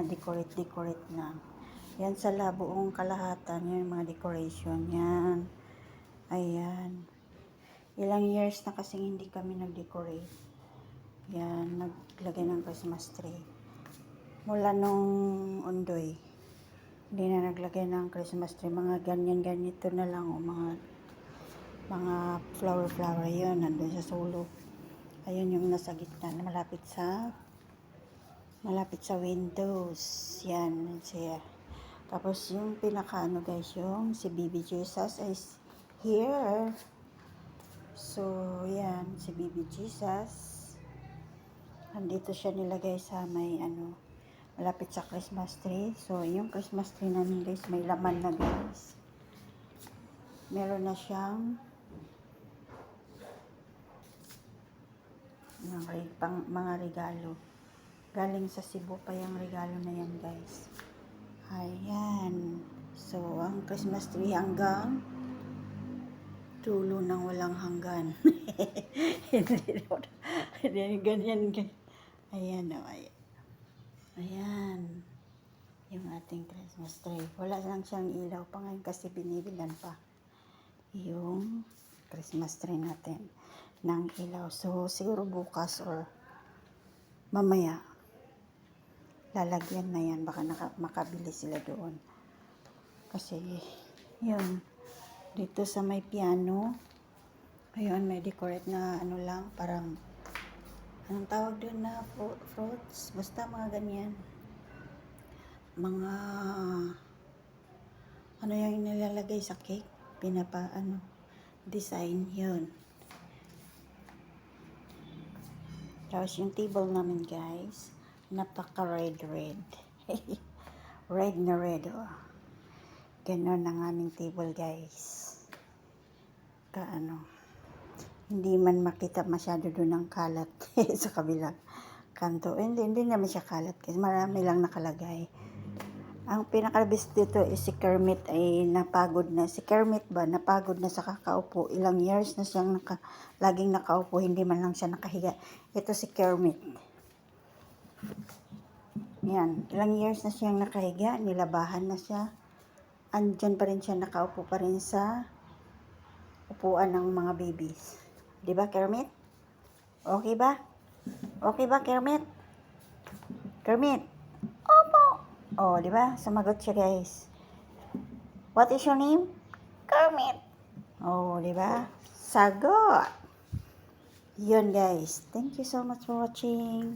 decorate na. Yan sa buong kalahatan, yung mga decoration, yan. Ayan. Ilang years na kasing hindi kami nag-decorate. Yan, naglagay ng Christmas tree. Mula nung undoy, hindi na naglagay ng Christmas tree. Mga ganito na lang, o mga flower yun, nandun sa sulok. Ayun yung nasa gitna, malapit sa windows. Yan siya. Tapos yung pinaka guys, yung si Baby Jesus is here. So yan, si Baby Jesus, andito siya nilagay sa may malapit sa Christmas tree. So yung Christmas tree namin guys, may laman na guys. Meron na siyang mga regalo. Galing sa Cebu pa yung regalo na yan guys. Ayan. So, ang Christmas tree hanggang tulo ng walang hanggan. Hindi ganyan guys. Ayan o. Ayan. Yung ating Christmas tree. Wala lang siyang ilaw pa ngayon kasi binibilan pa yung Christmas tree natin ng ilaw. So, siguro bukas or mamaya lalagyan na yan. Baka makabili sila doon. Kasi, yun. Dito sa may piano, ayun, may decorate na lang, parang, anong tawag doon na fruits? Basta mga ganyan. Mga, yung nilalagay sa cake? Design, yun. Tapos yung table namin guys, napaka red. Red na red, oh. Ganon ang aming table guys. Hindi man makita masyado doon ang kalat sa kabilang kanto. Hindi naman siya kalat kasi marami lang nakalagay. Ang pinaka-best dito is si Kermit ay napagod na. Si Kermit ba, napagod na sa kakaupo. Ilang years na siyang laging nakaupo, hindi man lang siya nakahiga. Ito si Kermit. Yan, ilang years na siyang nakahiga, nilabahan na siya. Andyan pa rin siya, nakaupo pa rin sa upuan ng mga babies. Diba, Kermit? Okay ba? Okay ba, Kermit? Kermit? Opo! Oh, diba? Sumagot siya, guys. What is your name? Kermit. Oh, diba? Sagot! Yun, guys. Thank you so much for watching.